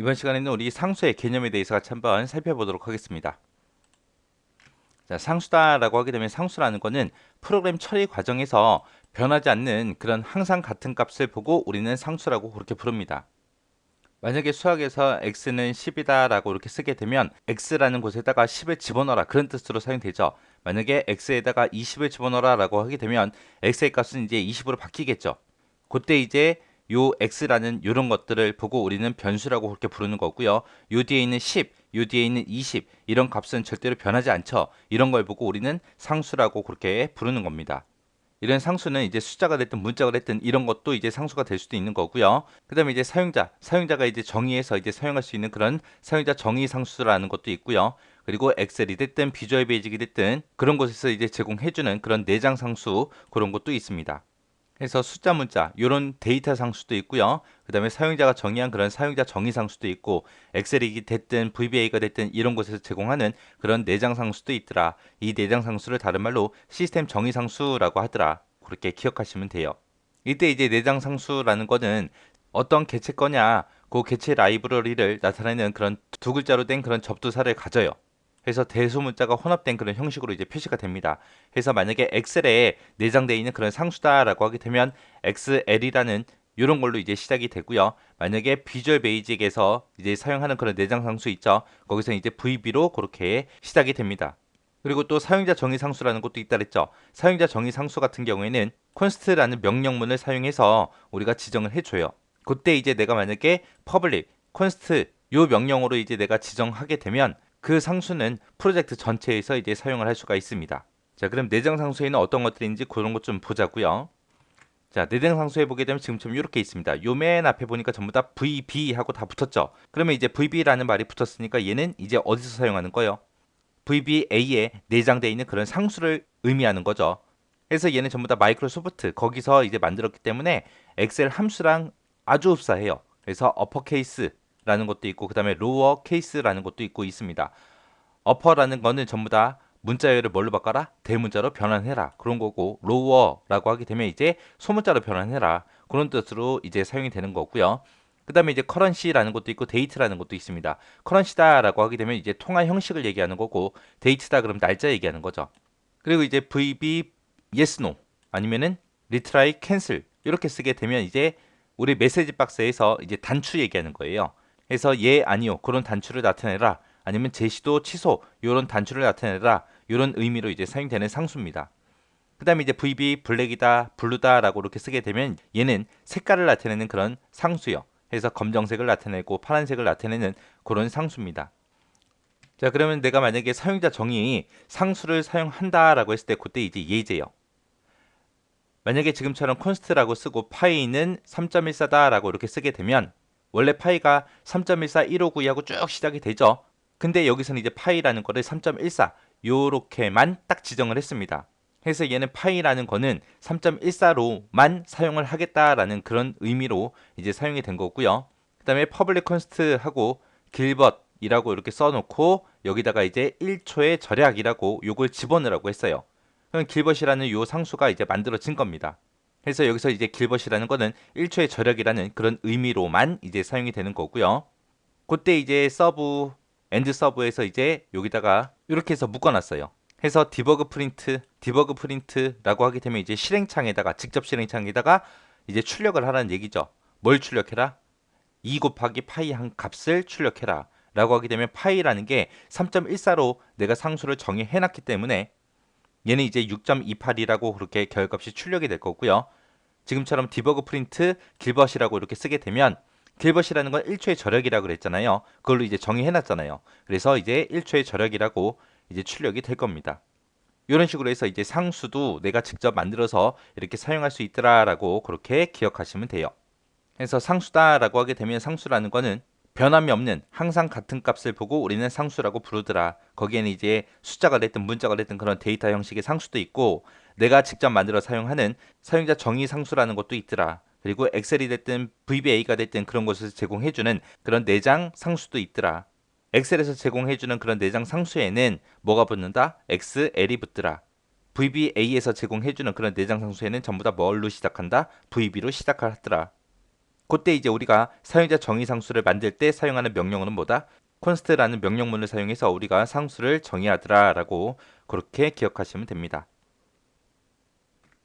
이번 시간에는 우리 상수의 개념에 대해서 같이 한번 살펴보도록 하겠습니다. 자, 상수다라고 하게 되면 상수라는 거는 프로그램 처리 과정에서 변하지 않는 그런 항상 같은 값을 보고 우리는 상수라고 그렇게 부릅니다. 만약에 수학에서 x는 10이다 라고 이렇게 쓰게 되면 x라는 곳에다가 10을 집어넣어라 그런 뜻으로 사용되죠. 만약에 x에다가 20을 집어넣어라 라고 하게 되면 x의 값은 이제 20으로 바뀌겠죠. 그때 이제 요 x라는 이런 것들을 보고 우리는 변수라고 그렇게 부르는 거고요. 요 뒤에 있는 10, 요 뒤에 있는 20 이런 값은 절대로 변하지 않죠. 이런 걸 보고 우리는 상수라고 그렇게 부르는 겁니다. 이런 상수는 이제 숫자가 됐든 문자가 됐든 이런 것도 이제 상수가 될 수도 있는 거고요. 그다음에 이제 사용자가 이제 정의해서 이제 사용할 수 있는 그런 사용자 정의 상수라는 것도 있고요. 그리고 엑셀이 됐든 비주얼 베이직이 됐든 그런 곳에서 이제 제공해주는 그런 내장 상수 그런 것도 있습니다. 그래서 숫자 문자 이런 데이터 상수도 있고요. 그다음에 사용자가 정의한 그런 사용자 정의 상수도 있고 엑셀이 됐든 VBA가 됐든 이런 곳에서 제공하는 그런 내장 상수도 있더라. 이 내장 상수를 다른 말로 시스템 정의 상수라고 하더라. 그렇게 기억하시면 돼요. 이때 이제 내장 상수라는 거는 어떤 개체 거냐 그 개체 라이브러리를 나타내는 그런 두 글자로 된 그런 접두사를 가져요. 그래서 대소문자가 혼합된 그런 형식으로 이제 표시가 됩니다. 그래서 만약에 엑셀에 내장되어 있는 그런 상수다라고 하게 되면 XL이라는 이런 걸로 이제 시작이 되고요. 만약에 비주얼 베이직에서 이제 사용하는 그런 내장 상수 있죠. 거기서 이제 VB로 그렇게 시작이 됩니다. 그리고 또 사용자 정의 상수라는 것도 있다 그랬죠. 사용자 정의 상수 같은 경우에는 const라는 명령문을 사용해서 우리가 지정을 해줘요. 그때 이제 내가 만약에 public, const 요 명령으로 이제 내가 지정하게 되면 그 상수는 프로젝트 전체에서 이제 사용을 할 수가 있습니다. 자, 그럼 내장 상수에는 어떤 것들이 있는지 그런 것 좀 보자고요. 자, 내장 상수에 보게 되면 지금처럼 이렇게 있습니다. 요 맨 앞에 보니까 전부 다 VB 하고 다 붙었죠. 그러면 이제 VB라는 말이 붙었으니까 얘는 이제 어디서 사용하는 거예요? VBA에 내장되어 있는 그런 상수를 의미하는 거죠. 그래서 얘는 전부 다 마이크로소프트 거기서 이제 만들었기 때문에 엑셀 함수랑 아주 흡사해요. 그래서 어퍼케이스라는 것도 있고 그다음에 로어 케이스라는 것도 있고 있습니다. 어퍼라는 거는 전부 다 문자열을 뭘로 바꿔라? 대문자로 변환해라. 그런 거고 로어라고 하게 되면 이제 소문자로 변환해라. 그런 뜻으로 이제 사용이 되는 거고요. 그다음에 이제 커런시라는 것도 있고 데이트라는 것도 있습니다. 커런시다라고 하게 되면 이제 통화 형식을 얘기하는 거고 데이트다 그럼 날짜 얘기하는 거죠. 그리고 이제 VB yes no 아니면은 retry cancel 이렇게 쓰게 되면 이제 우리 메시지 박스에서 이제 단추 얘기하는 거예요. 그래서 예 아니요 그런 단추를 나타내라 아니면 제시도 취소 이런 단추를 나타내라 이런 의미로 이제 사용되는 상수입니다. 그다음에 이제 VB 블랙이다 블루다라고 이렇게 쓰게 되면 얘는 색깔을 나타내는 그런 상수요. 그래서 검정색을 나타내고 파란색을 나타내는 그런 상수입니다. 자, 그러면 내가 만약에 사용자 정의 상수를 사용한다라고 했을 때 그때 이제 예제요. 만약에 지금처럼 const라고 쓰고 파이는 3.14다라고 이렇게 쓰게 되면 원래 파이가 3.14159하고 쭉 시작이 되죠. 근데 여기서는 이제 파이라는 거를 3.14 요렇게만 딱 지정을 했습니다. 그래서 얘는 파이라는 거는 3.14로만 사용을 하겠다라는 그런 의미로 이제 사용이 된 거고요. 그다음에 public const 하고 길벗이라고 이렇게 써놓고 여기다가 이제 1초의 절약이라고 요걸 집어넣으라고 했어요. 그럼 길벗이라는 요 상수가 이제 만들어진 겁니다. 그래서 여기서 이제 길벗이라는 거는 1초의 절약이라는 그런 의미로만 이제 사용이 되는 거고요. 그때 이제 서브, 엔드 서브에서 이제 여기다가 이렇게 해서 묶어놨어요. 해서 디버그 프린트라고 하게 되면 이제 실행창에다가 직접 실행창에다가 이제 출력을 하라는 얘기죠. 뭘 출력해라? 2 곱하기 파이 한 값을 출력해라. 라고 하게 되면 파이라는 게 3.14로 내가 상수를 정의해 놨기 때문에 얘는 이제 6.28이라고 그렇게 결값이 출력이 될 거고요. 지금처럼 디버그 프린트 길벗이라고 이렇게 쓰게 되면 길벗이라는 건 1초의 절약이라고 그랬잖아요. 그걸로 이제 정의해 놨잖아요. 그래서 이제 1초의 절약이라고 이제 출력이 될 겁니다. 이런 식으로 해서 이제 상수도 내가 직접 만들어서 이렇게 사용할 수 있더라라고 그렇게 기억하시면 돼요. 그래서 상수다라고 하게 되면 상수라는 거는 변함이 없는 항상 같은 값을 보고 우리는 상수라고 부르더라. 거기에는 이제 숫자가 됐든 문자가 됐든 그런 데이터 형식의 상수도 있고 내가 직접 만들어 사용하는 사용자 정의 상수라는 것도 있더라. 그리고 엑셀이 됐든 VBA가 됐든 그런 것에서 제공해주는 그런 내장 상수도 있더라. 엑셀에서 제공해주는 그런 내장 상수에는 뭐가 붙는다? XL이 붙더라. VBA에서 제공해주는 그런 내장 상수에는 전부 다 뭘로 시작한다? VB로 시작하더라. 그때 이제 우리가 사용자 정의 상수를 만들 때 사용하는 명령어는 뭐다? const라는 명령문을 사용해서 우리가 상수를 정의하더라라고 그렇게 기억하시면 됩니다.